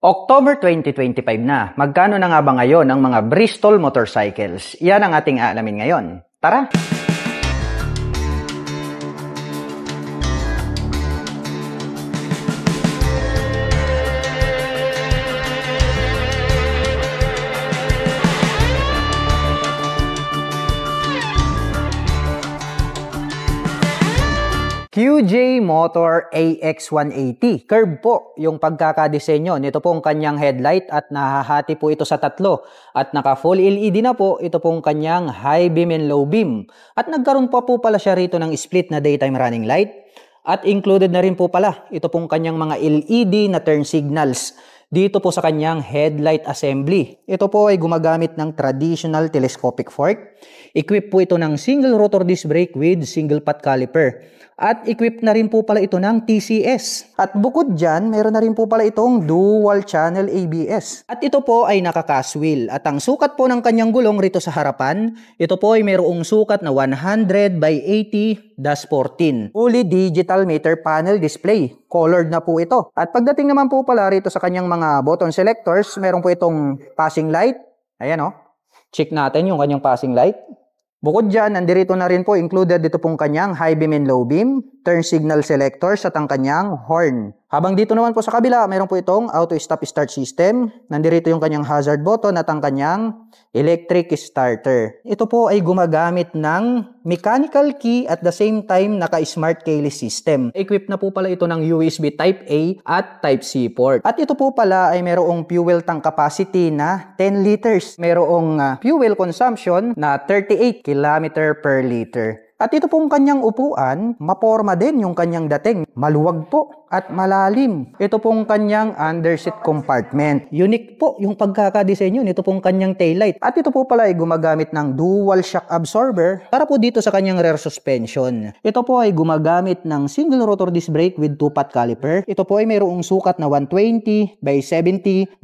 October 2025 na. Magkano na nga ba ngayon ang mga Bristol motorcycles? Yan ang ating aalamin ngayon. Tara! QJ Motor AX180. Curve po yung pagkakadesenyo. Nito pong kanyang headlight at nahahati po ito sa tatlo. At naka full LED na po ito pong kanyang high beam and low beam. At nagkaroon pa po pala siya rito ng split na daytime running light. At included na rin po pala ito pong kanyang mga LED na turn signals dito po sa kanyang headlight assembly. Ito po ay gumagamit ng traditional telescopic fork. Equipped po ito ng single rotor disc brake with single pot caliper. At equipped na rin po pala ito ng TCS. At bukod dyan, meron na rin po pala itong dual channel ABS. At ito po ay naka-cast wheel. At ang sukat po ng kanyang gulong rito sa harapan, ito po ay mayroong sukat na 100 by 80-14. Fully digital meter panel display. Colored na po ito. At pagdating naman po pala rito sa kanyang mga button selectors, meron po itong passing light. Ayan o. Check natin yung kanyang passing light. Bukod dyan, nandirito na rin po included dito pong kanyang high beam and low beam, turn signal selectors at ang kanyang horn. Habang dito naman po sa kabila, mayroon po itong auto stop start system. Nandirito yung kanyang hazard button at ang kanyang electric starter. Ito po ay gumagamit ng mechanical key at the same time naka-smart keyless system. Equipped na po pala ito ng USB Type A at Type C port. At ito po pala ay mayroong fuel tank capacity na 10 liters. Mayroong fuel consumption na 38 km per liter. At ito pong kanyang upuan, maporma din yung kanyang dating. Maluwag po at malalim. Ito pong kanyang underseat compartment. Unique po yung pagkakadesenyo nito pong kanyang taillight. At ito po pala ay gumagamit ng dual shock absorber para po dito sa kanyang rear suspension. Ito po ay gumagamit ng single rotor disc brake with 2-pot caliper. Ito po ay mayroong sukat na 120 by 70-14.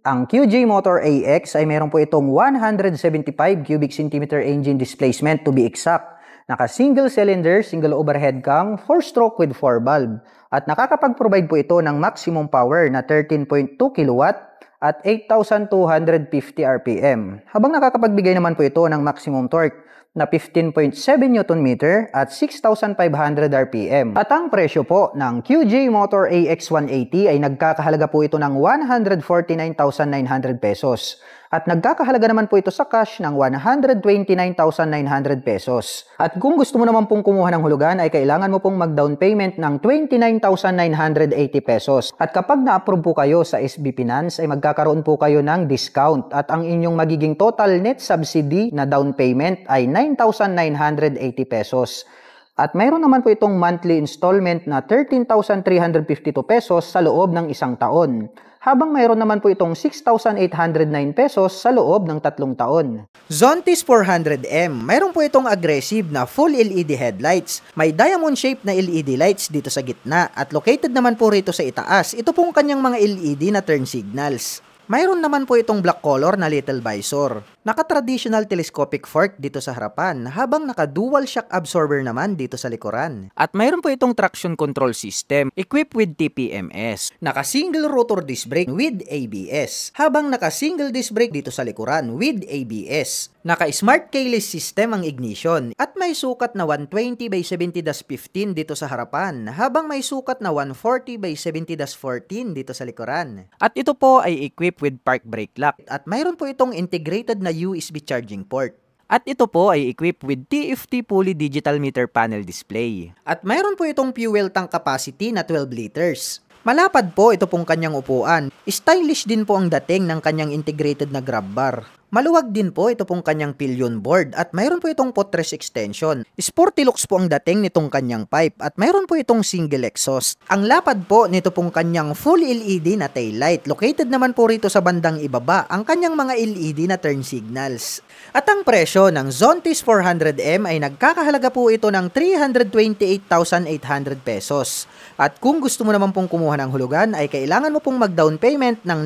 Ang QJ Motor AX ay mayroon po itong 175 cubic centimeter engine displacement to be exact. Naka-single cylinder, single overhead cam, 4-stroke with 4 valve. At nakakapag-provide po ito ng maximum power na 13.2 kW at 8,250 RPM. Habang nakakapagbigay naman po ito ng maximum torque na 15.7 Nm at 6,500 RPM. At ang presyo po ng QJ Motor AX180 ay nagkakahalaga po ito ng 149,900 pesos. At nagkakahalaga naman po ito sa cash ng 129,900 pesos. At kung gusto mo naman pong kumuha ng hulugan ay kailangan mo pong mag-down payment ng 29,980 pesos. At kapag na-approve po kayo sa SB Finance ay magkakaroon po kayo ng discount. At ang inyong magiging total net subsidy na down payment ay 9,980 pesos. At mayroon naman po itong monthly installment na 13,352 pesos sa loob ng isang taon. Habang mayroon naman po itong 6,809 pesos sa loob ng 3 taon. Zontis 400M, mayroon po itong aggressive na full LED headlights. May diamond shape na LED lights dito sa gitna at located naman po rito sa itaas. Ito pong kanyang mga LED na turn signals. Mayroon naman po itong black color na little visor. Naka-traditional telescopic fork dito sa harapan, habang naka-dual shock absorber naman dito sa likuran. At mayroon po itong traction control system, equipped with TPMS. Naka-single rotor disc brake with ABS, habang naka-single disc brake dito sa likuran with ABS. Naka-smart keyless system ang ignition, at may sukat na 120 by 70-15 dito sa harapan, habang may sukat na 140 by 70-14 dito sa likuran. At ito po ay equipped with park brake lock, at mayroon po itong integrated na USB charging port. At ito po ay equipped with TFT fully digital meter panel display. At mayroon po itong fuel tank capacity na 12 liters. Malapad po ito pong kanyang upuan. Stylish din po ang dating ng kanyang integrated na grab bar. Maluwag din po ito pong kanyang pillion board at mayroon po itong footrest extension. Sporty looks po ang dating nitong kanyang pipe at mayroon po itong single exhaust. Ang lapad po nito pong kanyang full LED na taillight. Located naman po rito sa bandang ibaba ang kanyang mga LED na turn signals. At ang presyo ng Zontis 400M ay nagkakahalaga po ito ng 328,800 pesos. At kung gusto mo naman pong kumuha ng hulugan ay kailangan mo pong mag-down payment ng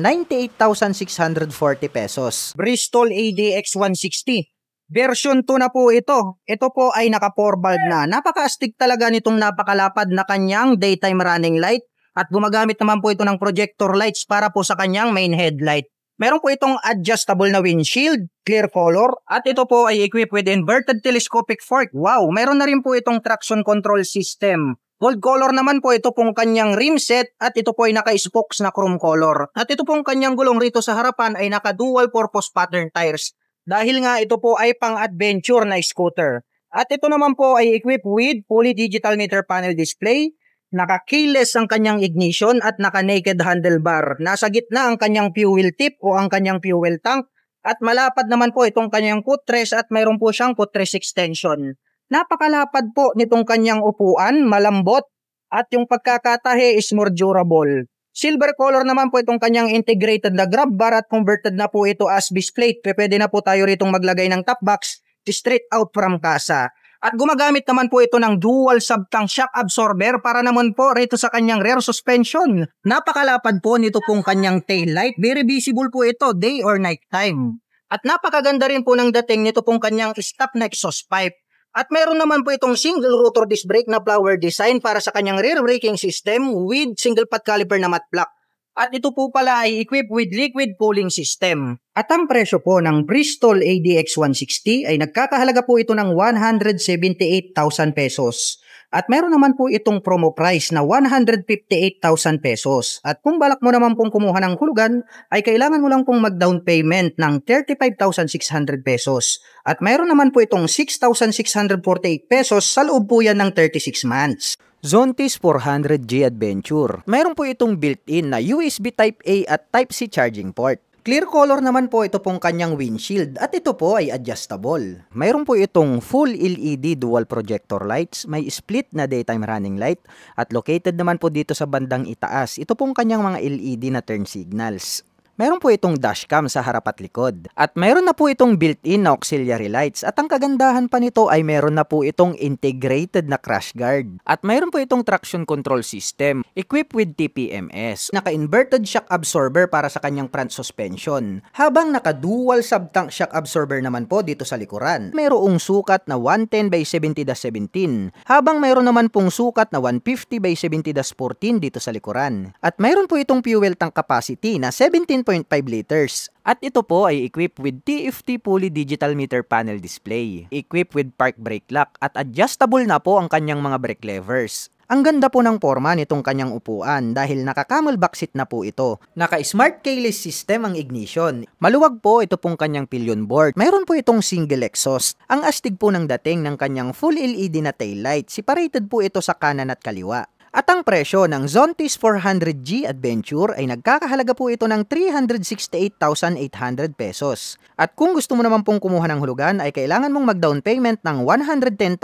98,640 pesos. Bristol ADX 160. Version 2 na po ito. Ito po ay naka 4 valve na. Napaka-astig talaga nitong napakalapad na kanyang daytime running light. At gumagamit naman po ito ng projector lights para po sa kanyang main headlight. Meron po itong adjustable na windshield, clear color, at ito po ay equipped with inverted telescopic fork. Wow, meron na rin po itong traction control system. Gold color naman po ito pong kanyang rim set at ito po ay naka-spokes na chrome color. At ito pong kanyang gulong rito sa harapan ay naka-dual purpose pattern tires. Dahil nga ito po ay pang-adventure na scooter. At ito naman po ay equipped with fully digital meter panel display, naka-keyless ang kanyang ignition at naka-naked handlebar. Nasa gitna ang kanyang fuel tip o ang kanyang fuel tank at malapad naman po itong kanyang footrest at mayroon po siyang footrest extension. Napakalapad po nitong kanyang upuan, malambot at yung pagkakatahe is more durable. Silver color naman po itong kanyang integrated na grab bar at converted na po ito as base plate. Pwede na po tayo ritong maglagay ng top box straight out from casa. At gumagamit naman po ito ng dual sub-tank shock absorber para naman po rito sa kanyang rear suspension. Napakalapad po nito pong kanyang tail light. Very visible po ito day or night time. At napakaganda rin po ng dating nito pong kanyang stop na exhaust pipe. At meron naman po itong single rotor disc brake na flower design para sa kanyang rear braking system with single pot caliper na matte black. At ito po pala ay equipped with liquid cooling system. At ang presyo po ng Bristol ADX 160 ay nagkakahalaga po ito ng 178,000 pesos. At meron naman po itong promo price na 158,000 pesos. At kung balak mo naman pong kumuha ng hulugan, ay kailangan mo lang pong mag-down payment ng 35,600 pesos. At meron naman po itong 6,648 pesos sa loob po yan ng 36 months. Zontis 400G Adventure. Meron po itong built-in na USB Type-A at Type-C charging port. Clear color naman po ito pong kanyang windshield at ito po ay adjustable. Mayroon po itong full LED dual projector lights, may split na daytime running light at located naman po dito sa bandang itaas. Ito pong kanyang mga LED na turn signals. Meron po itong dashcam sa harap at likod. At meron na po itong built-in na auxiliary lights. At ang kagandahan pa nito ay meron na po itong integrated na crash guard. At meron po itong traction control system equipped with TPMS. Naka-inverted shock absorber para sa kanyang front suspension. Habang naka-dual sub-tank shock absorber naman po dito sa likuran. Mayroong sukat na 110 by 70-17. Habang mayroon naman pong sukat na 150 by 70-14 dito sa likuran. At mayroon po itong fuel tank capacity na 17.5 liters. At ito po ay equipped with TFT fully digital meter panel display, equipped with park brake lock at adjustable na po ang kanyang mga brake levers. Ang ganda po ng forma nitong kanyang upuan dahil naka-camel back seat na po ito. Naka-smart keyless system ang ignition. Maluwag po ito pong kanyang pillion board. Mayroon po itong single exhaust. Ang astig po ng dating ng kanyang full LED na taillight. Separated po ito sa kanan at kaliwa. At ang presyo ng Zontis 400G Adventure ay nagkakahalaga po ito ng 368,800 pesos. At kung gusto mo naman pong kumuha ng hulugan ay kailangan mong mag-down payment ng 110,640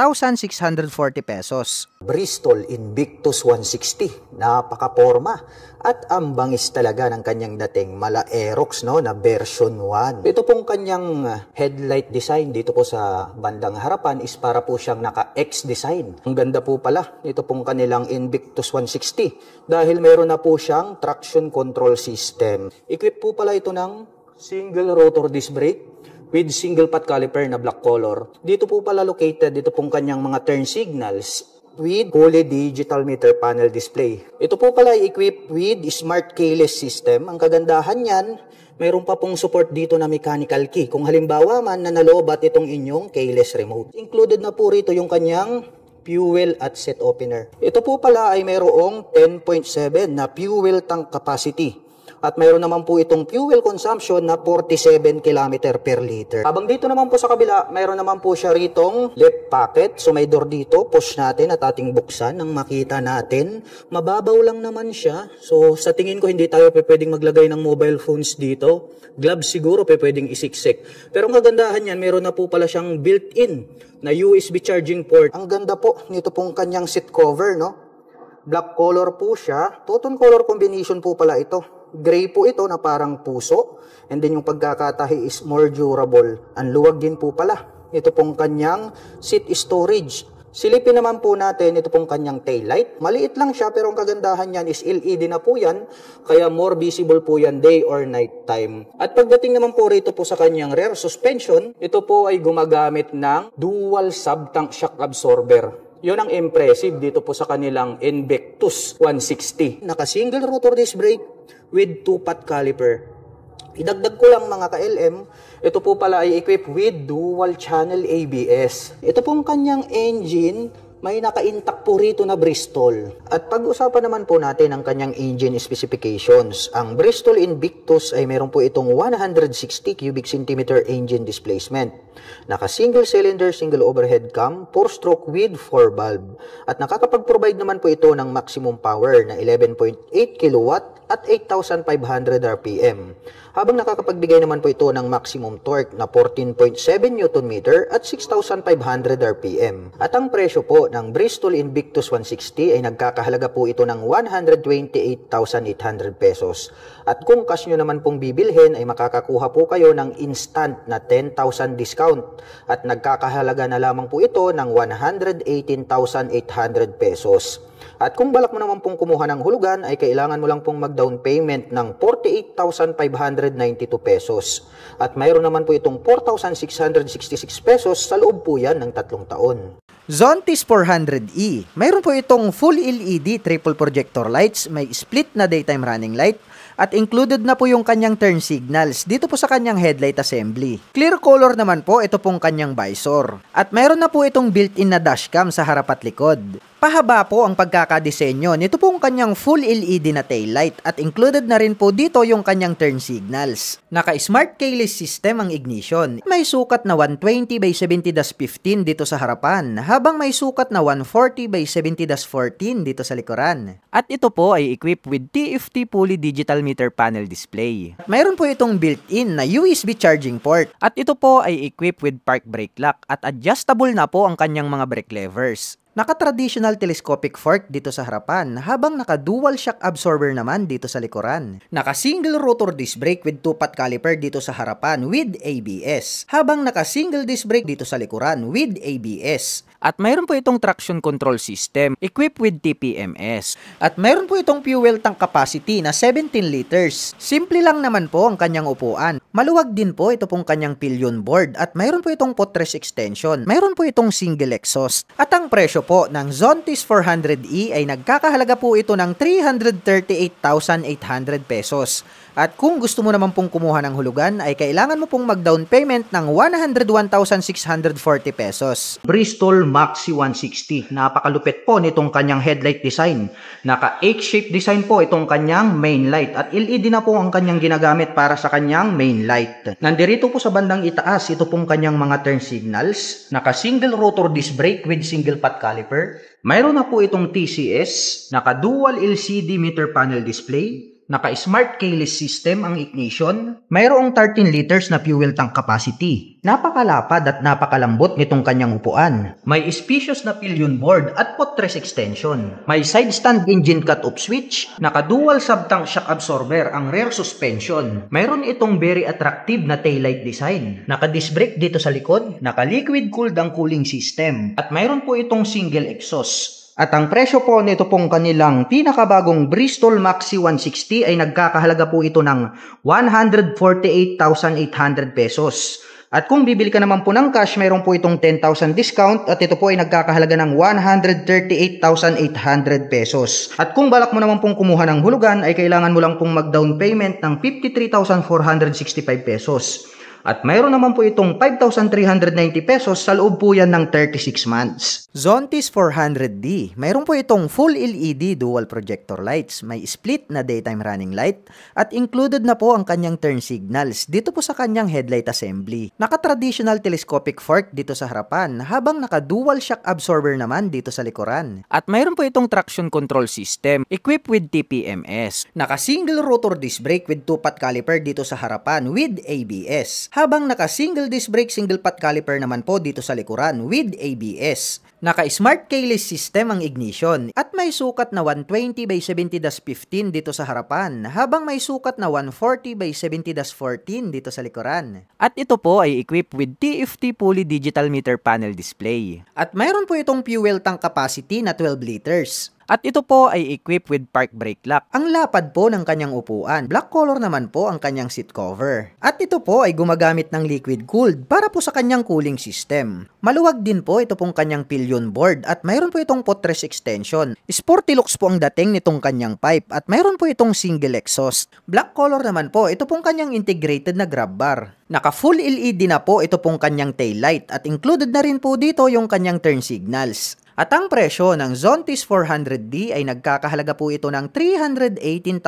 pesos. Bristol Invictus 160, napaka-porma at ang bangis talaga ng kanyang dating mala Aerox no, na version 1. Ito pong kanyang headlight design dito po sa bandang harapan is para po siyang naka-X design. Ang ganda po pala ito pong kanilang Invictus 160 dahil meron na po siyang traction control system. Equipped po pala ito ng single rotor disc brake with single pot caliper na black color. Dito po pala located dito pong kanyang mga turn signals with fully digital meter panel display. Ito po pala equipped with smart keyless system. Ang kagandahan niyan, mayroon pa pong support dito na mechanical key. Kung halimbawa man na nalobat itong inyong keyless remote. Included na po rito yung kanyang fuel at set opener. Ito po pala ay mayroong 10.7 na fuel tank capacity. At mayroon naman po itong fuel consumption na 47 km per liter. Habang dito naman po sa kabila, mayroon naman po siya ritong left pocket. So may door dito, push natin at ating buksan nang makita natin. Mababaw lang naman siya. So sa tingin ko hindi tayo pwedeng maglagay ng mobile phones dito. Gloves siguro pwedeng isiksik. Pero ang kagandahan yan, mayroon na po pala siyang built-in na USB charging port. Ang ganda po nito pong kanyang seat cover, no? Black color po siya. Two-tone color combination po pala ito. Gray po ito na parang puso. And then yung pagkakatahi is more durable. Ang luwag din po pala. Ito pong kanyang seat storage. Silipin naman po natin ito pong kanyang taillight. Maliit lang siya pero ang kagandahan niyan is LED na po yan. Kaya more visible po yan day or night time. At pagdating naman po rito po sa kanyang rear suspension, ito po ay gumagamit ng dual sub-tank shock absorber. Yun ang impressive dito po sa kanilang Invictus 160. Naka-single rotor disc brake with 2-pot caliper. Idagdag ko lang mga ka-LM, ito po pala ay equipped with dual channel ABS. Ito pong kanyang engine, may naka-intact po rito na Bristol. At pag-usapan naman po natin ang kanyang engine specifications. Ang Bristol Invictus ay meron po itong 160 cubic centimeter engine displacement. Naka-single cylinder, single overhead cam, 4-stroke with 4-valve. At nakakapag-provide naman po ito ng maximum power na 11.8 kilowatt at 8,500 RPM. Habang nakakapagbigay naman po ito ng maximum torque na 14.7 Nm at 6,500 RPM. At ang presyo po ng Bristol Invictus 160 ay nagkakahalaga po ito ng 128,800 pesos. At kung cash nyo naman pong bibilhin ay makakakuha po kayo ng instant na 10,000 discount. At nagkakahalaga na lamang po ito ng 118,800 pesos. At kung balak mo naman pong kumuha ng hulugan, ay kailangan mo lang pong mag-down payment ng 48,592 pesos. At mayroon naman po itong 4,666 pesos sa loob po yan ng 3 taon. Zontis 400E. Mayroon po itong full LED triple projector lights, may split na daytime running light, at included na po yung kanyang turn signals dito po sa kanyang headlight assembly. Clear color naman po ito pong kanyang visor. At mayroon na po itong built-in na dashcam sa harap at likod. Pahaba po ang pagkakadesenyo nito pong kanyang full LED na taillight at included na rin po dito yung kanyang turn signals. Naka-smart keyless system ang ignition. May sukat na 120 by 70-15 dito sa harapan, habang may sukat na 140 by 70-14 dito sa likuran. At ito po ay equipped with TFT fully digital meter panel display. Mayroon po itong built-in na USB charging port. At ito po ay equipped with park brake lock at adjustable na po ang kanyang mga brake levers. Naka-traditional telescopic fork dito sa harapan, habang naka-dual shock absorber naman dito sa likuran. Naka-single rotor disc brake with 2-pot caliper dito sa harapan with ABS, habang naka-single disc brake dito sa likuran with ABS. At mayroon po itong traction control system equipped with TPMS. At mayroon po itong fuel tank capacity na 17 liters. Simple lang naman po ang kanyang upuan. Maluwag din po ito pong kanyang pillion board at mayroon po itong footrest extension. Mayroon po itong single exhaust. At ang presyo po ng Zontis 400E ay nagkakahalaga po ito ng 338,800 pesos. At kung gusto mo naman pong kumuha ng hulugan ay kailangan mo pong mag-down payment ng 101,640 pesos. Bristol Maxi 160. Napakalupit po nitong kanyang headlight design. Naka H-shape design po itong kanyang main light at LED na po ang kanyang ginagamit para sa kanyang main light. Nandirito po sa bandang itaas ito pong kanyang mga turn signals. Naka single rotor disc brake with single pot caliper. Mayroon na po itong TCS. Naka dual LCD meter panel display. Naka-smart keyless system ang ignition. Mayroong 13 liters na fuel tank capacity. Napakalapad at napakalambot nitong kanyang upuan. May spacious na pillion board at footrest extension. May side stand engine cut-off switch. Naka-dual sub-tank shock absorber ang rear suspension. Mayroon itong very attractive na taillight design. Naka-disc brake dito sa likod. Naka-liquid cooled ang cooling system. At mayroon po itong single exhaust. At ang presyo po nito pong kanilang pinakabagong Bristol Maxi 160 ay nagkakahalaga po ito ng 148,800 pesos. At kung bibili ka naman po ng cash, mayroon po itong 10,000 discount at ito po ay nagkakahalaga ng 138,800 pesos. At kung balak mo naman pong kumuha ng hulugan, ay kailangan mo lang pong mag-down payment ng 53,465 pesos. At mayroon naman po itong 5,390 pesos sa loob po yan ng 36 months. Zontis 400D. Mayroon po itong full LED dual projector lights. May split na daytime running light. At included na po ang kanyang turn signals dito po sa kanyang headlight assembly. Naka-traditional telescopic fork dito sa harapan, habang naka-dual shock absorber naman dito sa likuran. At mayroon po itong traction control system equipped with TPMS. Naka-single rotor disc brake with 2-pot caliper dito sa harapan with ABS. Habang naka-single disc brake, single pot caliper naman po dito sa likuran with ABS. Naka-smart keyless system ang ignition at may sukat na 120 by 70-15 dito sa harapan, habang may sukat na 140 by 70-14 dito sa likuran. At ito po ay equipped with TFT fully digital meter panel display. At mayroon po itong fuel tank capacity na 12 liters. At ito po ay equipped with park brake lock. Ang lapad po ng kanyang upuan. Black color naman po ang kanyang seat cover. At ito po ay gumagamit ng liquid cooled para po sa kanyang cooling system. Maluwag din po ito pong kanyang pillion board at mayroon po itong footrest extension. Sporty looks po ang dating nitong kanyang pipe at mayroon po itong single exhaust. Black color naman po ito pong kanyang integrated na grab bar. Naka full LED na po ito pong kanyang tail light at included na rin po dito yung kanyang turn signals. At ang presyo ng Zontis 400D ay nagkakahalaga po ito ng 318,800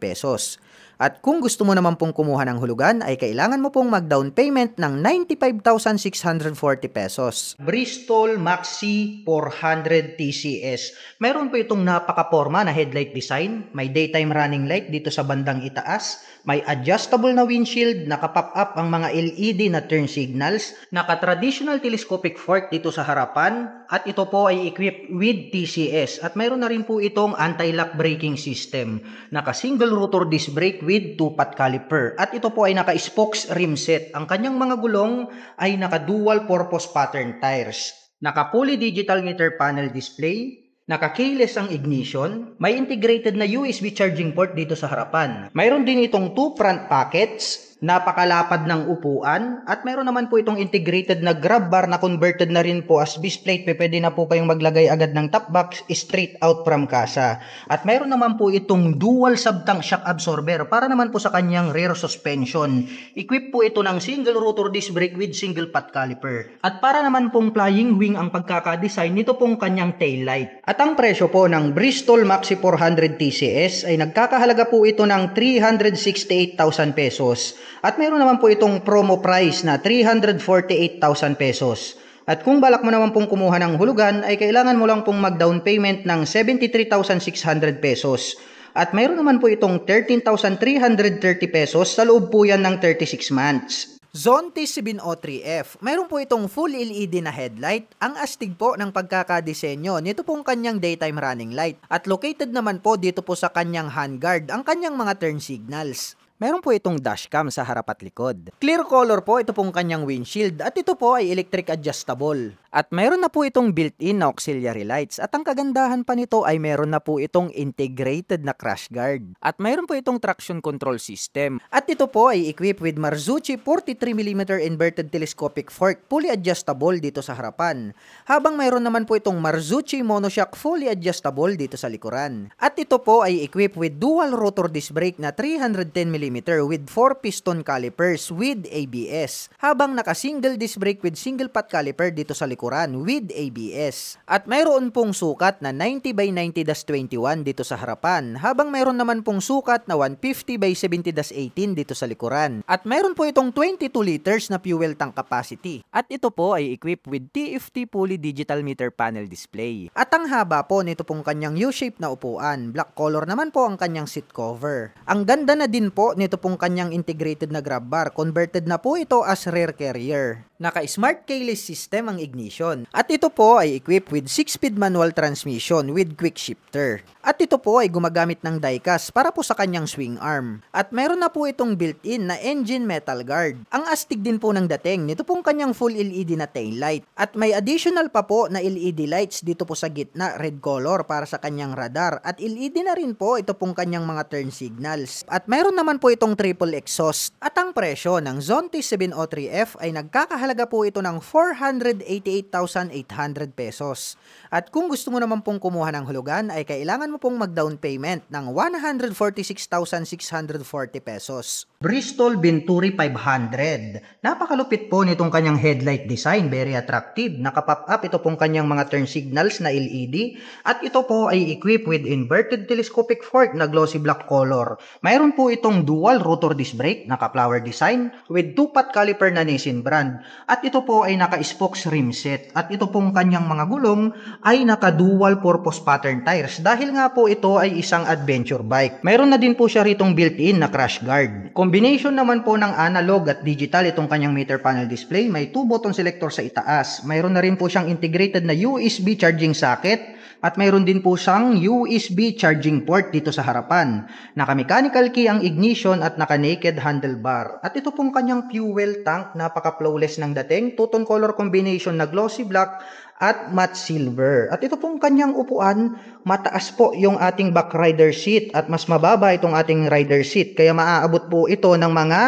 pesos. At kung gusto mo naman pong kumuha ng hulugan ay kailangan mo pong mag-down payment ng 95,640 pesos. Bristol Maxi 400 TCS. Meron po itong napaka-porma na headlight design. May daytime running light dito sa bandang itaas. May adjustable na windshield, naka-pop up ang mga LED na turn signals, naka-traditional telescopic fork dito sa harapan, at ito po ay equipped with TCS. At mayroon na rin po itong anti-lock braking system, naka-single rotor disc brake with 2-pot caliper. At ito po ay naka-spokes rim set. Ang kanyang mga gulong ay naka-dual purpose pattern tires, naka-fully digital meter panel display, naka-keyless ang ignition, may integrated na USB charging port dito sa harapan. Mayroon din itong 2 front pockets, napakalapad ng upuan, at mayroon naman po itong integrated na grab bar na converted na rin po as base plate. Pwede na po kayong maglagay agad ng top box straight out from kasa. At mayroon naman po itong dual sub-tank shock absorber para naman po sa kanyang rear suspension. Equipped po ito ng single rotor disc brake with single pot caliper. At para naman pong flying wing ang pagkakadesign nito pong kanyang tail light. At ang presyo po ng Bristol Maxi 400 TCS ay nagkakahalaga po ito ng 368,000 pesos. At mayroon naman po itong promo price na 348,000 pesos. At kung balak mo naman pong kumuha ng hulugan, ay kailangan mo lang pong mag-down payment ng 73,600 pesos. At mayroon naman po itong 13,330 pesos sa loob po yan ng 36 months. Zontis 703F. Mayroon po itong full LED na headlight. Ang astig po ng pagkakadesenyo nito pong kanyang daytime running light. At located naman po dito po sa kanyang handguard ang kanyang mga turn signals. Meron po itong dashcam sa harap at likod. Clear color po ito pong kanyang windshield at ito po ay electric adjustable. At meron na po itong built-in na auxiliary lights at ang kagandahan pa nito ay meron na po itong integrated na crash guard. At meron po itong traction control system. At ito po ay equipped with Marzocchi 43mm inverted telescopic fork fully adjustable dito sa harapan. Habang meron naman po itong Marzocchi monoshock fully adjustable dito sa likuran. At ito po ay equipped with dual rotor disc brake na 310mm with 4 piston calipers with ABS. Habang naka-single disc brake with single pot caliper dito sa likuran with ABS. At mayroon pong sukat na 90x90-21 dito sa harapan, habang mayroon naman pong sukat na 150x70-18 dito sa likuran. At mayroon po itong 22 liters na fuel tank capacity. At ito po ay equipped with TFT fully digital meter panel display. At ang haba po nito pong kanyang U-shape na upuan. Black color naman po ang kanyang seat cover. Ang ganda na din po nito pong kanyang integrated na grab bar. Converted na po ito as rear carrier. Naka-smart keyless system ang ignition. At ito po ay equipped with 6-speed manual transmission with quick shifter. At ito po ay gumagamit ng diecast para po sa kanyang swing arm. At meron na po itong built-in na engine metal guard. Ang astig din po ng dating nito pong kanyang full LED na tail light. At may additional pa po na LED lights dito po sa gitna, red color para sa kanyang radar. At LED na rin po ito pong kanyang mga turn signals. At meron naman po itong triple exhaust. At ang presyo ng Zontis 703F ay nagkakahalaga po ito ng 488,800 pesos. At kung gusto mo naman pong kumuha ng hulugan ay kailangan mo pong mag-down payment ng 146,640 pesos. Bristol Venturi 500. Napakalupit po nitong kanyang headlight design, very attractive. Naka-pop up ito pong kanyang mga turn signals na LED at ito po ay equipped with inverted telescopic fork na glossy black color. Mayroon po itong dual rotor disc brake, naka-flower design with 2-pot caliper na Nissin brand. At ito po ay naka-spokes rim set at ito pong kanyang mga gulong ay naka-dual purpose pattern tires dahil nga po ito ay isang adventure bike. Mayroon na din po siya ritong built-in na crash guard. Combination naman po ng analog at digital itong kanyang meter panel display. May 2 button selector sa itaas. Mayroon na rin po siyang integrated na USB charging socket at mayroon din po siyang USB charging port dito sa harapan. Naka-mechanical key ang ignition at naka-naked handlebar. At ito pong kanyang fuel tank, napaka-flawless ng dating. Two-tone color combination na glossy black at matte silver. At ito pong kanyang upuan, mataas po yung ating back rider seat at mas mababa itong ating rider seat. Kaya maaabot po ito ng mga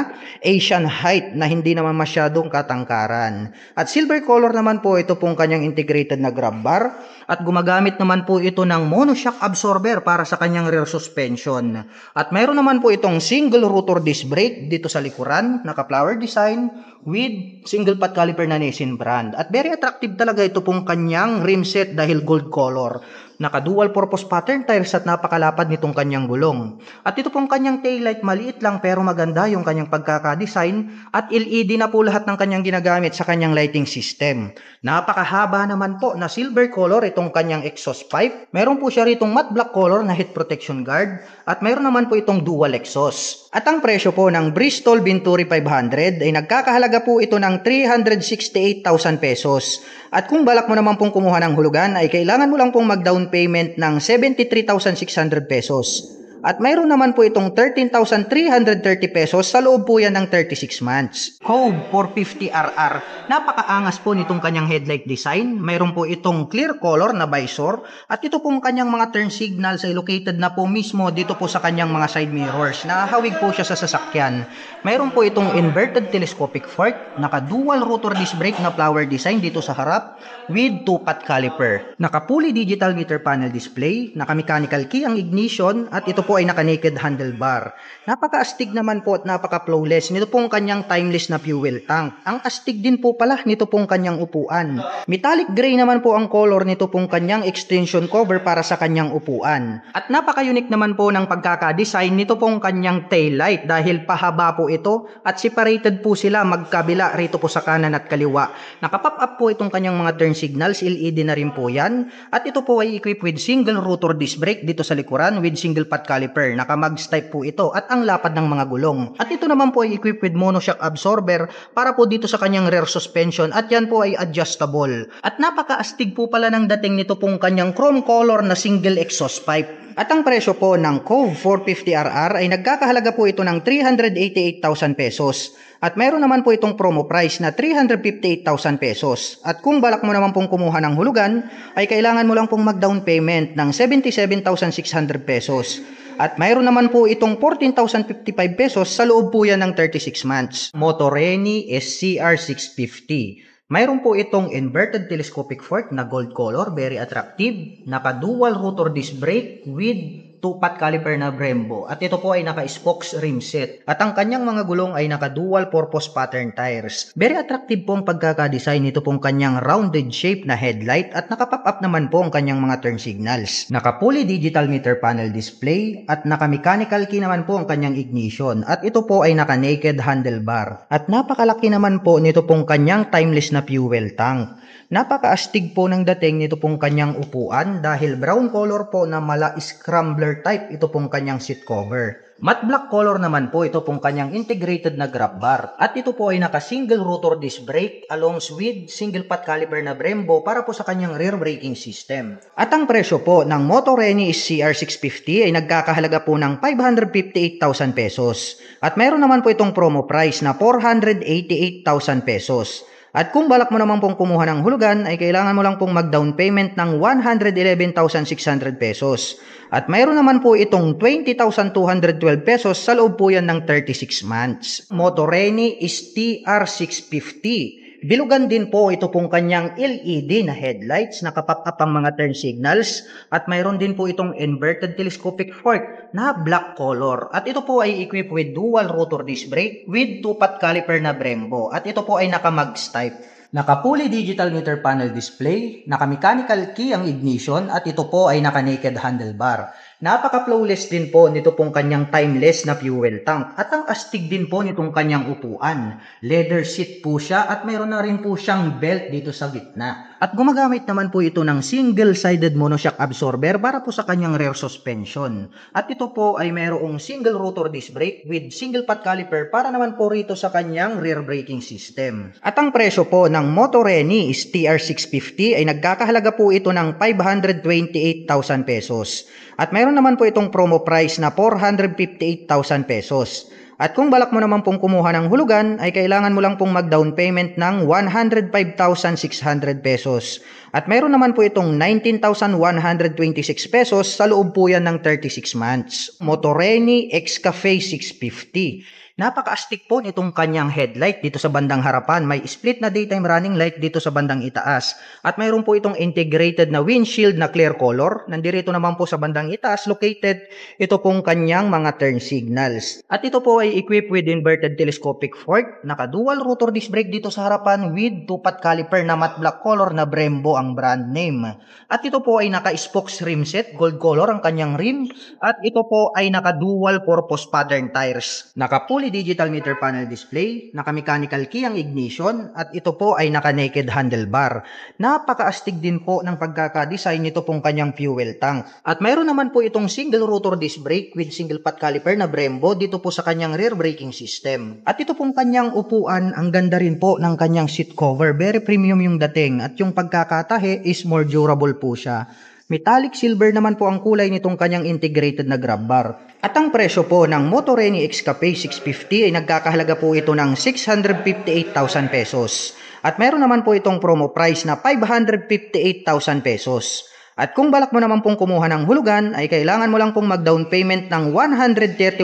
Asian height na hindi naman masyadong katangkaran. At silver color naman po ito pong kanyang integrated na grab bar. At gumagamit naman po ito ng monoshock absorber para sa kanyang rear suspension. At mayroon naman po itong single rotor disc brake dito sa likuran, naka-flower design with single pot caliper na Nissin brand. At very attractive talaga ito pong kanyang rim set dahil gold color. Naka-dual purpose pattern tires at napakalapad nitong kanyang gulong. At ito pong kanyang taillight, maliit lang pero maganda yung kanyang pagkakadesign at LED na po lahat ng kanyang ginagamit sa kanyang lighting system. Napakahaba naman po na silver color itong kanyang exhaust pipe. Meron po siya ritong matte black color na heat protection guard at meron naman po itong dual exhaust. At ang presyo po ng Bristol Venturi 500 ay nagkakahalaga po ito ng 368,000 pesos. At kung balak mo naman pong kumuha ng hulugan ay kailangan mo lang pong mag-down payment ng 73,600 pesos. At mayroon naman po itong 13,330 pesos sa loob po yan ng 36 months. Cove 450RR. Napakaangas po nitong kanyang headlight design. Mayroon po itong clear color na visor. At ito pong kanyang mga turn signals ay located na po mismo dito po sa kanyang mga side mirrors. Nakahawig po siya sa sasakyan. Mayroon po itong inverted telescopic fork. Naka-dual rotor disc brake na flower design dito sa harap with 2-pot caliper. Naka-fully digital meter panel display. Naka-mechanical key ang ignition. At ito po ay naka-naked handlebar. Napaka-astig naman po at napaka-flawless nito pong kanyang timeless na fuel tank. Ang astig din po pala nito pong kanyang upuan. Metallic gray naman po ang color nito pong kanyang extension cover para sa kanyang upuan. At napaka-unique naman po ng pagkaka-design nito pong kanyang taillight dahil pahaba po ito at separated po sila magkabila rito po sa kanan at kaliwa. Naka-pop up po itong kanyang mga turn signals, LED na rin po yan. At ito po ay equipped with single rotor disc brake dito sa likuran with single pot caliper. Naka-mags type po ito at ang lapad ng mga gulong. At ito naman po ay equipped with monoshock absorber para po dito sa kanyang rear suspension at yan po ay adjustable. At napaka-astig po pala ng dating nito pong kanyang chrome color na single exhaust pipe. At ang presyo po ng Cove 450RR ay nagkakahalaga po ito ng 388,000 pesos. At mayroon naman po itong promo price na 358,000 pesos. At kung balak mo naman pong kumuha ng hulugan, ay kailangan mo lang pong mag-down payment ng 77,600 pesos. At mayroon naman po itong 14,055 pesos sa loob po yan ng 36 months. Motoreni SCR 650. Mayroon po itong inverted telescopic fork na gold color, very attractive. Naka-dual rotor disc brake with 2-pot caliper na Brembo. At ito po ay naka-spokes rim set. At ang kanyang mga gulong ay naka-dual purpose pattern tires. Very attractive po ang pagkaka-design nito pong kanyang rounded shape na headlight at naka-pop up naman po ang kanyang mga turn signals. Naka-fully digital meter panel display at naka-mechanical key naman po ang kanyang ignition. At ito po ay naka-naked handlebar. At napakalaki naman po nito pong kanyang timeless na fuel tank. Napaka-astig po ng dating nito pong kanyang upuan dahil brown color po na mala scrambler type ito pong kanyang seat cover. Matte black color naman po ito pong kanyang integrated na grab bar. At ito po ay naka-single rotor disc brake along with single pot caliper na Brembo para po sa kanyang rear braking system. At ang presyo po ng Motoreni CR650 ay nagkakahalaga po ng 558,000 pesos. At mayroon naman po itong promo price na 488,000 pesos. At kung balak mo naman pong kumuha ng hulugan, ay kailangan mo lang pong mag-down payment ng 111,600 pesos. At mayroon naman po itong 20,212 pesos sa loob po yan ng 36 months. Motoreni TR650. Bilugan din po ito pong kanyang LED na headlights, nakapop up ang mga turn signals, at mayroon din po itong inverted telescopic fork na black color. At ito po ay equipped with dual rotor disc brake with 2-pot caliper na Brembo. At ito po ay naka-mags type. Naka-fully digital meter panel display, naka-mechanical key ang ignition, at ito po ay naka-naked handlebar. Napaka-flawless din po nito pong kanyang timeless na fuel tank. At ang astig din po nitong kanyang upuan. Leather seat po siya at mayroon na rin po siyang belt dito sa gitna. At gumagamit naman po ito ng single-sided monoshock absorber para po sa kanyang rear suspension. At ito po ay mayroong single rotor disc brake with single pot caliper para naman po rito sa kanyang rear braking system. At ang presyo po ng Motoreni TR650 ay nagkakahalaga po ito ng 528,000 pesos. At mayroon naman po itong promo price na 458,000 pesos. At kung balak mo naman pong kumuha ng hulugan, ay kailangan mo lang pong mag-down payment ng 105,600 pesos. At mayroon naman po itong 19,126 pesos sa loob po yan ng 36 months. Motoreni X-Cafe 650. Napaka-astig po nitong kanyang headlight dito sa bandang harapan. May split na daytime running light dito sa bandang itaas. At mayroon po itong integrated na windshield na clear color. Nandito naman po sa bandang itaas located ito pong kanyang mga turn signals. At ito po ay equipped with inverted telescopic fork. Naka-dual rotor disc brake dito sa harapan with 2-pot caliper na matte black color na Brembo ang brand name. At ito po ay naka-spokes rim set, gold color ang kanyang rim. At ito po ay naka-dual purpose pattern tires. Naka-fully digital meter panel display, naka-mechanical key ang ignition, at ito po ay naka-naked handlebar. Napaka-astig din po ng pagkakadesign nito pong kanyang fuel tank. At mayroon naman po itong single rotor disc brake with single pot caliper na Brembo dito po sa kanyang rear braking system. At ito pong kanyang upuan, ang ganda rin po ng kanyang seat cover. Very premium yung dating at yung pagkakatahe is more durable po siya. Metallic silver naman po ang kulay nitong kanyang integrated na grab bar. At ang presyo po ng Motoreni X-Cafe 650 ay nagkakahalaga po ito ng 658,000 pesos. At meron naman po itong promo price na 558,000 pesos. At kung balak mo naman pong kumuha ng hulugan, ay kailangan mo lang pong mag-down payment ng 131,600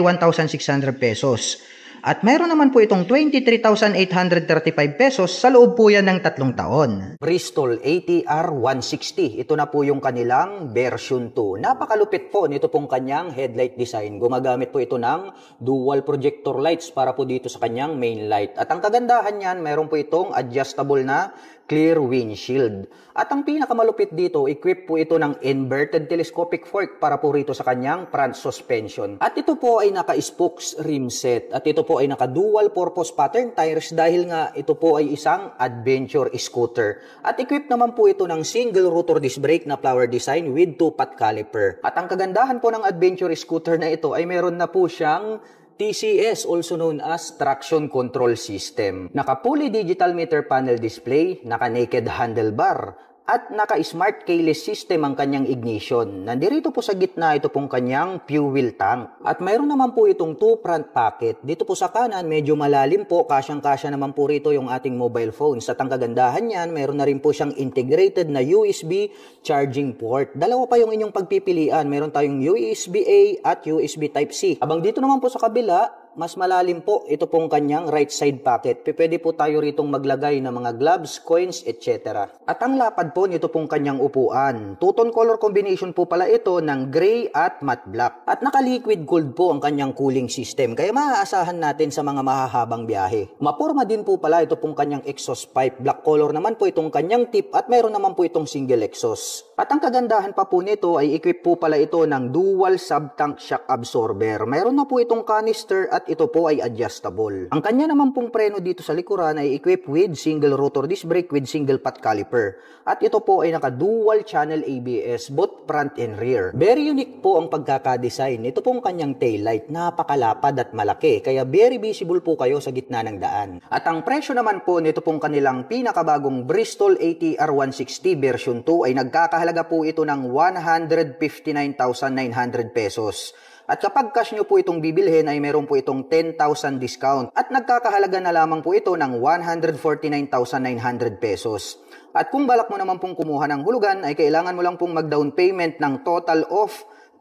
pesos. At meron naman po itong 23,835 pesos sa loob po yan ng 3 taon. Bristol ATR 160. Ito na po yung kanilang version 2. Napakalupit po nito pong kanyang headlight design. Gumagamit po ito ng dual projector lights para po dito sa kanyang main light. At ang kagandahan niyan, meron po itong adjustable na clear windshield. At ang pinakamalupit dito, equipped po ito ng inverted telescopic fork para po rito sa kanyang front suspension. At ito po ay naka-spokes rim set. At ito po ay naka-dual purpose pattern tires dahil nga ito po ay isang adventure scooter. At equipped naman po ito ng single rotor disc brake na flower design with 2-pot caliper. At ang kagandahan po ng adventure scooter na ito ay meron na po siyang TCS, also known as Traction Control System. Naka-fully digital meter panel display, naka-naked handlebar, at naka-smart keyless system ang kanyang ignition. Nandirito po sa gitna ito pong kanyang fuel tank. At mayroon naman po itong 2 front pocket. Dito po sa kanan, medyo malalim po, kasyang-kasya naman po rito yung ating mobile phones. At ang kagandahan niyan, mayroon na rin po siyang integrated na USB charging port. Dalawa pa yung inyong pagpipilian. Mayroon tayong USB-A at USB Type-C. Abang dito naman po sa kabila, mas malalim po ito pong kanyang right side pocket. Pwede po tayo ritong maglagay ng mga gloves, coins, etc. At ang lapad po nito pong kanyang upuan. Two-tone color combination po pala ito ng gray at matte black. At naka-liquid gold po ang kanyang cooling system. Kaya maaasahan natin sa mga mahahabang biyahe. Maporma din po pala ito pong kanyang exhaust pipe. Black color naman po itong kanyang tip at meron naman po itong single exhaust. At ang kagandahan pa po nito ay equip po pala ito ng dual sub-tank shock absorber. Meron na po itong canister at ito po ay adjustable. Ang kanya naman pong preno dito sa likuran ay equipped with single rotor disc brake with single pot caliper. At ito po ay naka-dual channel ABS both front and rear. Very unique po ang pagkakadesign. Ito pong kanyang taillight, napakalapad at malaki, kaya very visible po kayo sa gitna ng daan. At ang presyo naman po nito pong kanilang pinakabagong Bristol ATR 160 version 2 ay nagkakahalaga po ito ng 159,900 pesos. At kapag cash nyo po itong bibilhin ay meron po itong 10,000 discount at nagkakahalaga na lamang po ito ng 149,900 pesos. At kung balak mo naman pong kumuha ng hulugan ay kailangan mo lang pong mag-down payment ng total of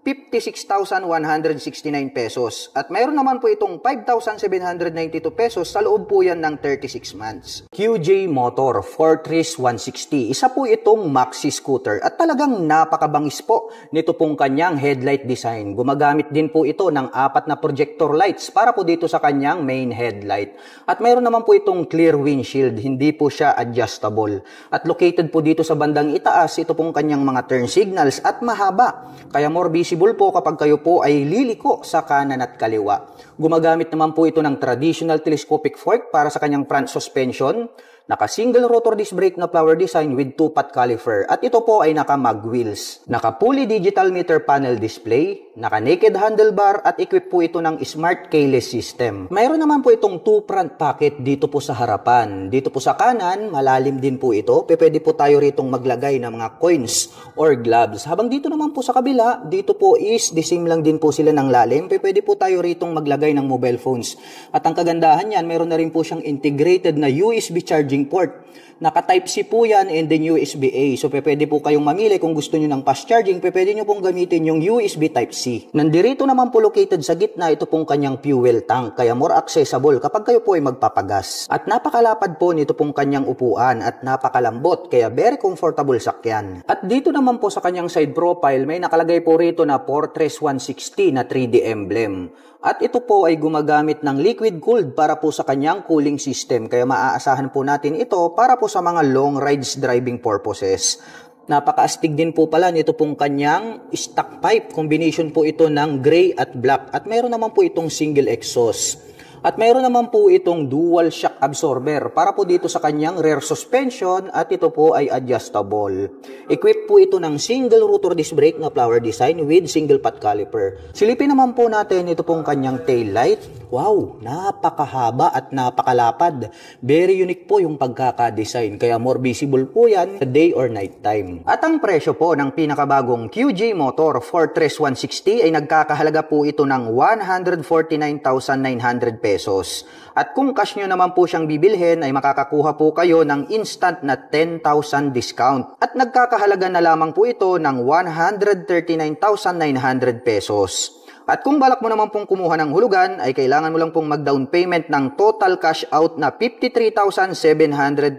56,169 pesos. At mayroon naman po itong 5,792 pesos sa loob po yan ng 36 months. QJ Motor Fortress 160. Isa po itong maxi scooter at talagang napakabangis po nito pong kanyang headlight design. Gumagamit din po ito ng 4 na projector lights para po dito sa kanyang main headlight. At mayroon naman po itong clear windshield. Hindi po siya adjustable. At located po dito sa bandang itaas, ito pong kanyang mga turn signals at mahaba. Kaya more visible po kapag kayo po ay liliko sa kanan at kaliwa. Gumagamit naman po ito ng traditional telescopic fork para sa kanyang front suspension. Naka-single rotor disc brake na flower design with 2-pot caliper. At ito po ay naka-mag wheels. Naka-fully digital meter panel display. Naka-naked handlebar at equipped po ito ng smart keyless system. Mayroon naman po itong 2 front pocket dito po sa harapan. Dito po sa kanan, malalim din po ito. Pwede po tayo ritong maglagay ng mga coins or gloves. Habang dito naman po sa kabila, dito po is the same lang din po sila ng lalim. Pwede po tayo ritong maglagay lagay ng mobile phones. At ang kagandahan niyan, meron na rin po siyang integrated na USB charging port. Naka-Type-C po yan and then USB-A. So, pwede po kayong mamili kung gusto nyo ng fast charging, pwede nyo pong gamitin yung USB Type-C. Nandirito naman po located sa gitna, ito pong kanyang fuel tank, kaya more accessible kapag kayo po ay magpapagas. At napakalapad po nito pong kanyang upuan at napakalambot, kaya very comfortable sakyan. At dito naman po sa kanyang side profile, may nakalagay po rito na Fortress 160 na 3D emblem. At ito po ay gumagamit ng liquid cooled para po sa kanyang cooling system. Kaya maaasahan po natin ito para po sa mga long rides driving purposes. Napaka-astig din po pala nito pong kanyang stock pipe. Combination po ito ng gray at black. At mayroon naman po itong single exhaust. At mayroon naman po itong dual shock absorber para po dito sa kanyang rear suspension at ito po ay adjustable. Equipped po ito ng single rotor disc brake na flower design with single pot caliper. Silipin naman po natin ito pong kanyang tail light. Wow, napakahaba at napakalapad. Very unique po yung pagkaka-design kaya more visible po yan sa day or night time. At ang presyo po ng pinakabagong QJ Motor Fortress 160 ay nagkakahalaga po ito ng 149,900 pesos. At kung cash nyo naman po siyang bibilhin ay makakakuha po kayo ng instant na 10,000 discount. At nagkakahalaga na lamang po ito ng 139,900 pesos. At kung balak mo naman pong kumuha ng hulugan, ay kailangan mo lang pong mag-down payment ng total cash out na 53,733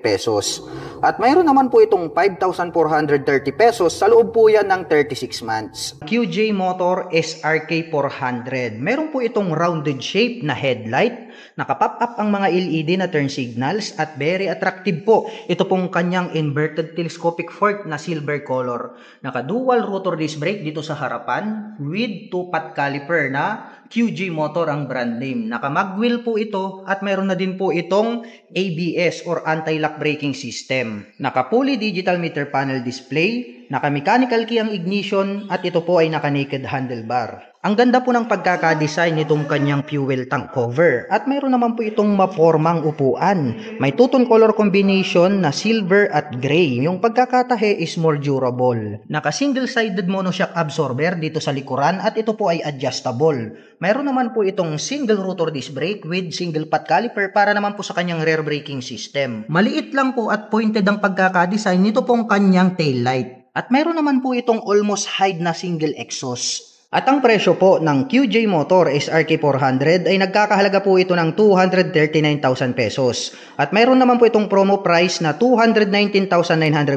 pesos. At mayroon naman po itong 5,430 pesos sa loob po yan ng 36 months. QJ Motor SRK 400. Meron po itong rounded shape na headlight. Nakapop up ang mga LED na turn signals at very attractive po. Ito pong kanyang inverted telescopic fork na silver color. Naka-dual rotor disc brake dito sa harapan with 2-pot caliper na QJ Motor ang brand name. Naka-mag wheel po ito at mayroon na din po itong ABS or anti-lock braking system. Naka-fully digital meter panel display, naka-mechanical key ang ignition at ito po ay naka-naked handlebar. Ang ganda po ng pagkaka-design nitong kanyang fuel tank cover at mayroon naman po itong mapormang upuan. May two-tone color combination na silver at gray. Yung pagkakatahe is more durable. Naka-single-sided monoshock absorber dito sa likuran at ito po ay adjustable. Mayroon naman po itong single rotor disc brake with single pot caliper para naman po sa kanyang rear braking system. Maliit lang po at pointed ang pagkaka-design nito pong kanyang tail light. At mayroon naman po itong almost hide na single exhaust. At ang presyo po ng QJ Motor SRK 400 ay nagkakahalaga po ito ng 239,000 pesos. At mayroon naman po itong promo price na 219,900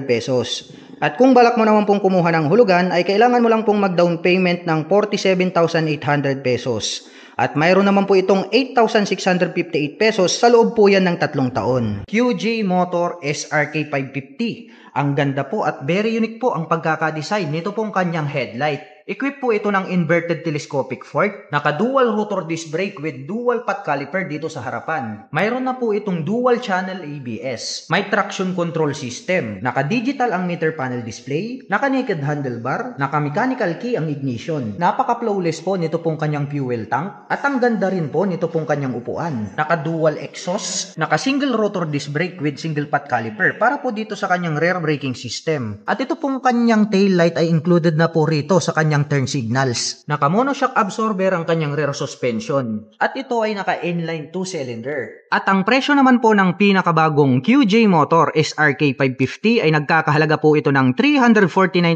pesos. At kung balak mo naman pong kumuha ng hulugan ay kailangan mo lang pong mag-down payment ng 47,800 pesos. At mayroon naman po itong 8,658 pesos sa loob po yan ng 3 taon. QJ Motor SRK 550. Ang ganda po at very unique po ang pagkakadesign nito pong kanyang headlight. Equipped po ito ng inverted telescopic fork, naka-dual rotor disc brake with dual pot caliper dito sa harapan. Mayroon na po itong dual channel ABS. May traction control system, naka-digital ang meter panel display, naka-naked handlebar, naka-mechanical key ang ignition. Napaka-flawless po nito pong kanyang fuel tank at ang ganda rin po nito pong kanyang upuan. Naka-dual exhaust, naka-single rotor disc brake with single pot caliper para po dito sa kanyang rear braking system. At ito pong kanyang tail light ay included na po rito sa kanyang turn signals. Naka-monoshock absorber ang kanyang rear suspension. At ito ay naka-inline 2-cylinder. At ang presyo naman po ng pinakabagong QJ Motor SRK 550 ay nagkakahalaga po ito ng 349,900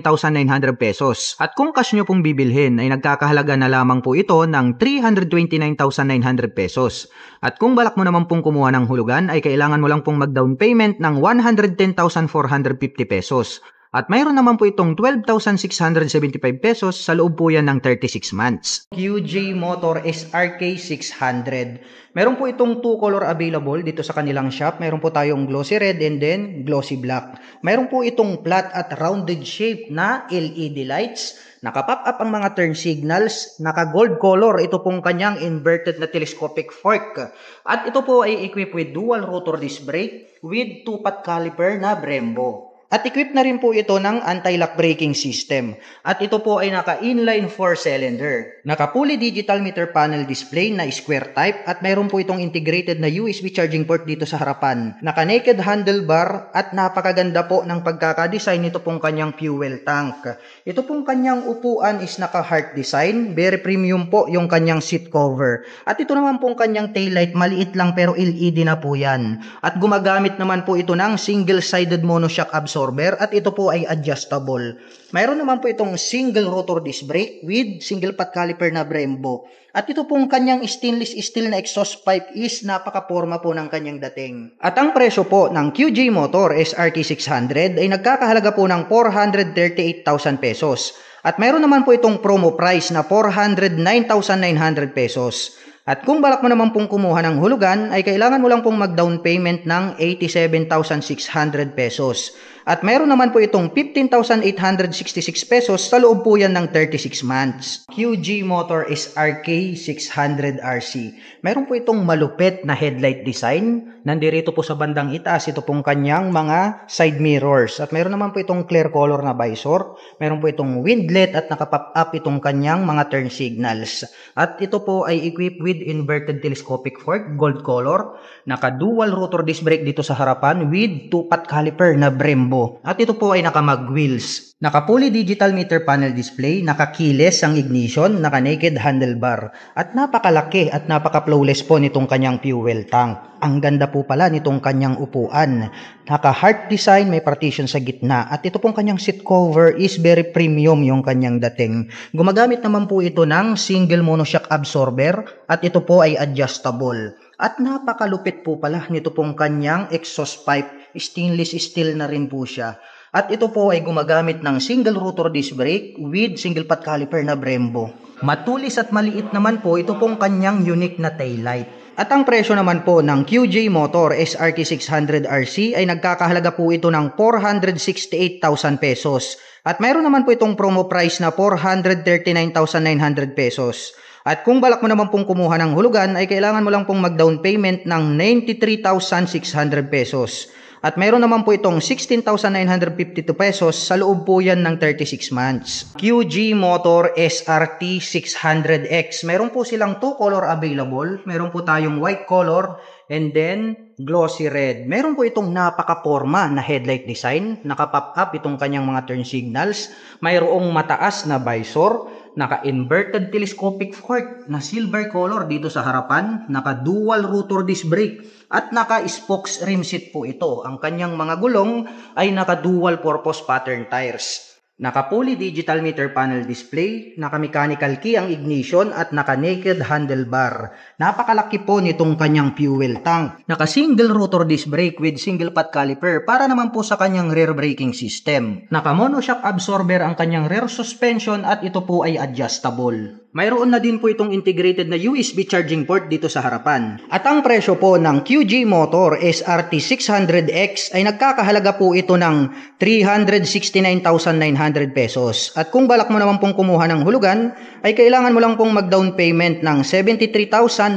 pesos. At kung cash nyo pong bibilhin ay nagkakahalaga na lamang po ito ng 329,900 pesos. At kung balak mo naman pong kumuha ng hulugan ay kailangan mo lang pong mag-down payment ng 110,450 pesos. At mayroon naman po itong 12,675 pesos sa loob po yan ng 36 months. QJ Motor SRK 600. Meron po itong 2 color available dito sa kanilang shop. Meron po tayong glossy red and then glossy black. Meron po itong flat at rounded shape na LED lights. Naka-pop up ang mga turn signals. Naka-gold color. Ito pong kanyang inverted na telescopic fork. At ito po ay equipped with dual rotor disc brake with 2-pot caliper na Brembo. At equipped na rin po ito ng anti-lock braking system. At ito po ay naka-inline 4-cylinder. Naka-fully digital meter panel display na square type at mayroon po itong integrated na USB charging port dito sa harapan. Naka-naked handlebar at napakaganda po ng pagkakadesign nito pong kanyang fuel tank. Ito pong kanyang upuan is naka-heart design. Very premium po yung kanyang seat cover. At ito naman pong kanyang taillight, maliit lang pero LED na po yan. At gumagamit naman po ito ng single-sided monoshock absorber at ito po ay adjustable. Mayroon naman po itong single rotor disc brake with single pot caliper na Brembo. At ito pong kanyang stainless steel na exhaust pipe is napaka-porma po ng kanyang dating. At ang presyo po ng QJ Motor SRT 600 ay nagkakahalaga po ng 438,000 pesos. At mayroon naman po itong promo price na 409,900 pesos. At kung balak mo naman pong kumuha ng hulugan, ay kailangan mo lang pong mag-down payment ng 87,600 pesos. At mayroon naman po itong 15,866 pesos sa loob po yan ng 36 months. QG Motor SRK 600RC. Mayroon po itong malupit na headlight design. Nandirito po sa bandang itaas, ito pong kanyang mga side mirrors. At mayroon naman po itong clear color na visor. Mayroon po itong windlet at nakapop up itong kanyang mga turn signals. At ito po ay equipped with inverted telescopic fork, gold color. Naka-dual rotor disc brake dito sa harapan with 2-pot caliper na Brembo. At ito po ay naka-mag wheels. Naka-fully digital meter panel display, naka-keyless ang ignition, naka-naked handlebar. At napakalaki at napaka-flawless po nitong kanyang fuel tank. Ang ganda po pala nitong kanyang upuan. Naka-heart design, may partition sa gitna. At ito pong kanyang seat cover is very premium yung kanyang dating. Gumagamit naman po ito ng single monoshock absorber at ito po ay adjustable. At napakalupit po pala nito pong kanyang exhaust pipe. Stainless steel na rin po siya. At ito po ay gumagamit ng single rotor disc brake with single pot caliper na Brembo. Matulis at maliit naman po ito pong kanyang unique na taillight. At ang presyo naman po ng QJ Motor SRT 600RC ay nagkakahalaga po ito ng 468,000 pesos. At mayroon naman po itong promo price na 439,900 pesos. At kung balak mo naman pong kumuha ng hulugan ay kailangan mo lang pong mag-down payment ng 93,600 pesos. At mayroon naman po itong 16,952 pesos sa loob po yan ng 36 months. QG Motor SRT 600X. Meron po silang 2 color available. Meron po tayong white color and then glossy red. Meron po itong napaka-porma na headlight design. Naka-pop up itong kanyang mga turn signals. Mayroong mataas na visor. Naka-inverted telescopic fork na silver color dito sa harapan. Naka-dual rotor disc brake. At naka-spokes rim seat po ito. Ang kanyang mga gulong ay naka-dual purpose pattern tires. Naka-fully digital meter panel display, naka-mechanical key ang ignition at naka-naked handlebar. Napakalaki po nitong kanyang fuel tank. Naka-single rotor disc brake with single pot caliper para naman po sa kanyang rear braking system. Naka-monoshock absorber ang kanyang rear suspension at ito po ay adjustable. Mayroon na din po itong integrated na USB charging port dito sa harapan. At ang presyo po ng QG Motor SRT 600X ay nagkakahalaga po ito ng 369,900 pesos. At kung balak mo naman pong kumuha ng hulugan, ay kailangan mo lang pong mag-down payment ng 73,980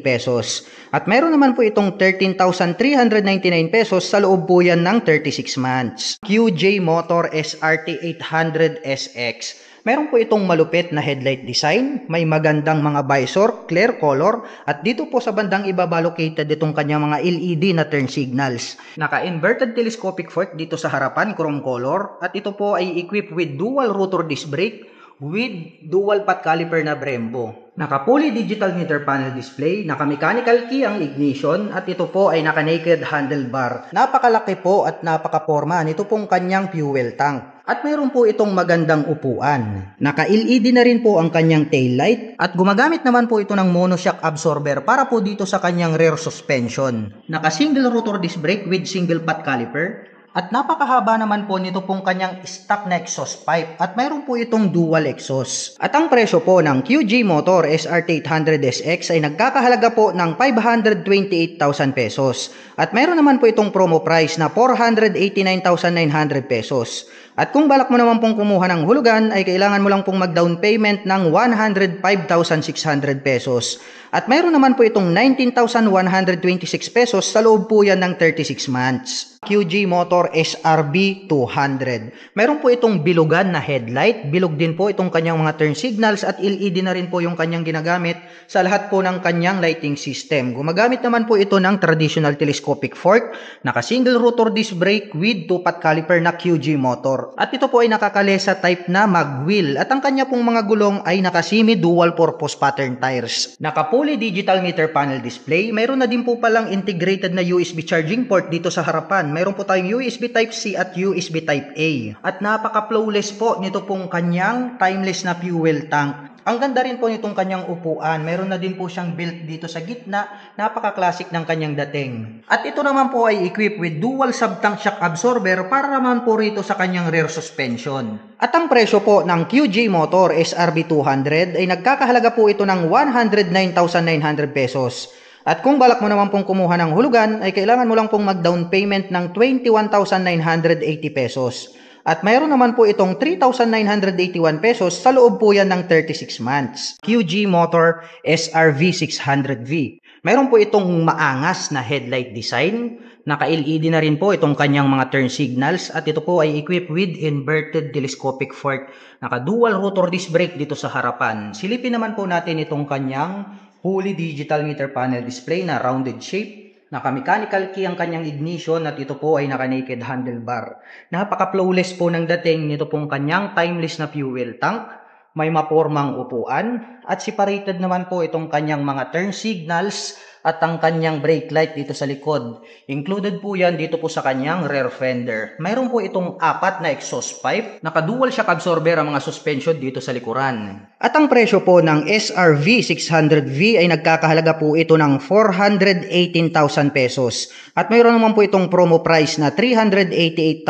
pesos. At mayroon naman po itong 13,399 pesos sa loob po yan ng 36 months. QJ Motor SRT 800SX. Meron po itong malupit na headlight design, may magandang mga visor, clear color, at dito po sa bandang ibaba located itong kanyang mga LED na turn signals. Naka-inverted telescopic fork dito sa harapan, chrome color, at ito po ay equipped with dual rotor disc brake with dual pot caliper na Brembo. Naka-fully digital meter panel display, naka-mechanical key ang ignition, at ito po ay naka-naked handlebar. Napakalaki po at napaka-porma nito pong kanyang fuel tank. At mayroon po itong magandang upuan. Naka-LED na rin po ang kanyang taillight at gumagamit naman po ito ng monoshock absorber para po dito sa kanyang rear suspension. Naka-single rotor disc brake with single pot caliper. At napakahaba naman po nito pong kanyang stock na exhaust pipe at mayroon po itong dual exhaust. At ang presyo po ng QG Motor SRT 800SX ay nagkakahalaga po ng 528,000 pesos. At mayroon naman po itong promo price na 489,900 pesos. At kung balak mo naman pong kumuha ng hulugan ay kailangan mo lang pong mag-down payment ng 105,600 pesos. At mayroon naman po itong 19,126 pesos sa loob po yan ng 36 months. QG Motor Motor SRB 200. Mayroon po itong bilugan na headlight, bilog din po itong kanyang mga turn signals at LED na rin po yung kanyang ginagamit sa lahat po ng kanyang lighting system. Gumagamit naman po ito ng traditional telescopic fork, naka single rotor disc brake with 2-pot caliper na QG motor. At ito po ay nakakalesa type na mag-wheel at ang kanya pong mga gulong ay naka semi dual purpose pattern tires. Naka fully digital meter panel display, mayroon na din po palang integrated na USB charging port dito sa harapan. Mayroon po tayong USB Type-C at USB Type-A. At napaka-flawless po nito pong kanyang timeless na fuel tank. Ang ganda rin po nitong kanyang upuan. Meron na din po siyang built dito sa gitna. Napaka-classic ng kanyang dating. At ito naman po ay equipped with dual sub-tank shock absorber para naman po rito sa kanyang rear suspension. At ang presyo po ng QG Motor SRB 200 ay nagkakahalaga po ito ng 109,900 pesos. At kung balak mo naman pong kumuha ng hulugan, ay kailangan mo lang pong mag-down payment ng 21,980 pesos. At mayroon naman po itong 3,981 pesos sa loob po yan ng 36 months. QG Motor SRV 600V. Mayroon po itong maangas na headlight design. Naka-LED na rin po itong kanyang mga turn signals. At ito po ay equipped with inverted telescopic fork. Naka-dual rotor disc brake dito sa harapan. Silipin naman po natin itong kanyang fully digital meter panel display na rounded shape. Naka-mechanical key ang kanyang ignition at ito po ay naka-naked handlebar. Napaka-flawless po ng dating nito pong kanyang timeless na fuel tank. May mapormang upuan at separated naman po itong kanyang mga turn signals at ang kanyang brake light dito sa likod. Included po yan dito po sa kanyang rear fender. Mayroon po itong 4 na exhaust pipe. Naka-dual shock absorber ang mga suspension dito sa likuran. At ang presyo po ng SRV 600V ay nagkakahalaga po ito ng 418,000 pesos. At mayroon naman po itong promo price na 388,900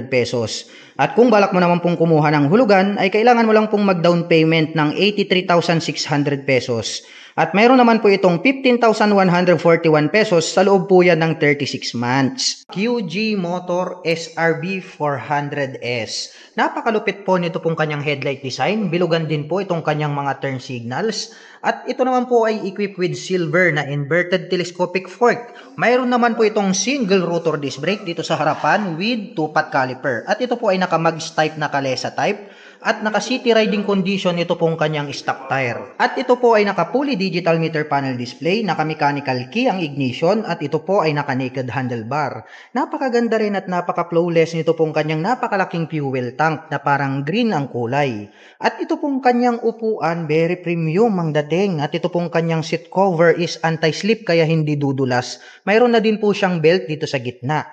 pesos. At kung balak mo naman pong kumuha ng hulugan, ay kailangan mo lang pong mag-down payment ng 83,600 pesos. At mayroon naman po itong 15,141 pesos sa loob po yan ng 36 months. QG Motor SRB 400S. Napakalupit po nito pong kanyang headlight design. Bilugan din po itong kanyang mga turn signals. At ito naman po ay equipped with silver na inverted telescopic fork. Mayroon naman po itong single rotor disc brake dito sa harapan with 2-pot caliper. At ito po ay naka-mags type na kalesa type. At naka-city riding condition ito pong kanyang stock tire. At ito po ay naka-fully digital meter panel display, naka-mechanical key ang ignition, at ito po ay naka-naked handlebar. Napakaganda rin at napaka-flawless nito pong kanyang napakalaking fuel tank na parang green ang kulay. At ito pong kanyang upuan, very premium ang dating. At ito pong kanyang seat cover is anti-slip kaya hindi dudulas. Mayroon na din po siyang belt dito sa gitna.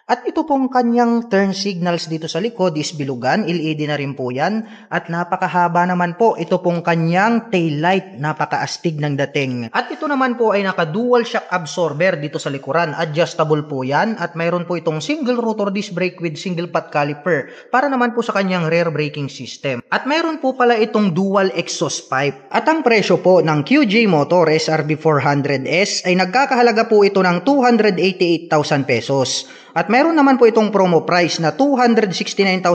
At ito pong kanyang turn signals dito sa likod is bilugan, LED na rin po yan. At napakahaba naman po ito pong kanyang tail light, napakaastig ng dating. At ito naman po ay naka-dual shock absorber dito sa likuran, adjustable po yan. At mayroon po itong single rotor disc brake with single pot caliper para naman po sa kanyang rear braking system. At mayroon po pala itong dual exhaust pipe. At ang presyo po ng QG Motor SRB 400S ay nagkakahalaga po ito ng 288,000 pesos. At mayroon naman po itong promo price na 269,900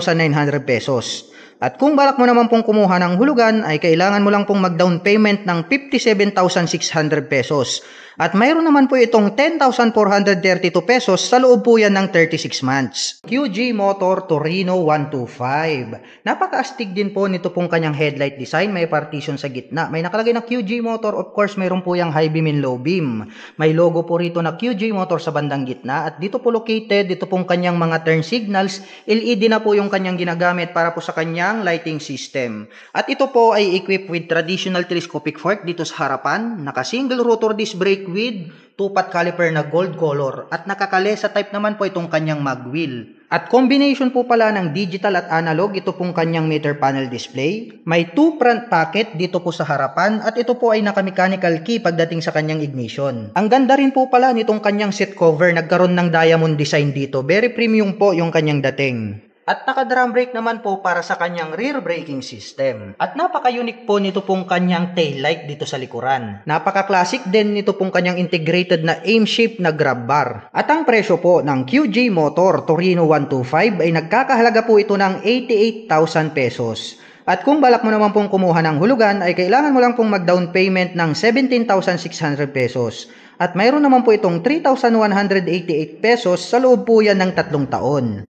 pesos. At kung balak mo naman pong kumuha ng hulugan, ay kailangan mo lang pong mag-down payment ng 57,600 pesos. At mayroon naman po itong 10,432 pesos sa loob po yan ng 36 months. QG Motor Torino 125. Napakaastig din po nito pong kanyang headlight design. May partition sa gitna. May nakalagay na QG Motor. Of course, mayroon po yung high beam and low beam. May logo po rito na QG Motor sa bandang gitna. At dito po located, dito pong kanyang mga turn signals. LED na po yung kanyang ginagamit para po sa kanyang lighting system. At ito po ay equipped with traditional telescopic fork dito sa harapan. Naka-single rotor disc brake with 2-pot caliper na gold color at nakakalesa type naman po itong kanyang mag-wheel. At combination po pala ng digital at analog ito pong kanyang meter panel display. May 2 front pocket dito po sa harapan at ito po ay naka-mechanical key pagdating sa kanyang ignition. Ang ganda rin po pala nitong kanyang seat cover, nagkaroon ng diamond design dito. Very premium po yung kanyang dating. At naka-drum brake naman po para sa kanyang rear braking system. At napaka-unique po nito pong kanyang tail light dito sa likuran. Napaka-classic din nito pong kanyang integrated na aim shape na grab bar. At ang presyo po ng QG Motor Torino 125 ay nagkakahalaga po ito ng 88,000 pesos. At kung balak mo naman pong kumuha ng hulugan ay kailangan mo lang pong mag-down payment ng 17,600 pesos. At mayroon naman po itong 3,188 pesos sa loob po yan ng 3 taon.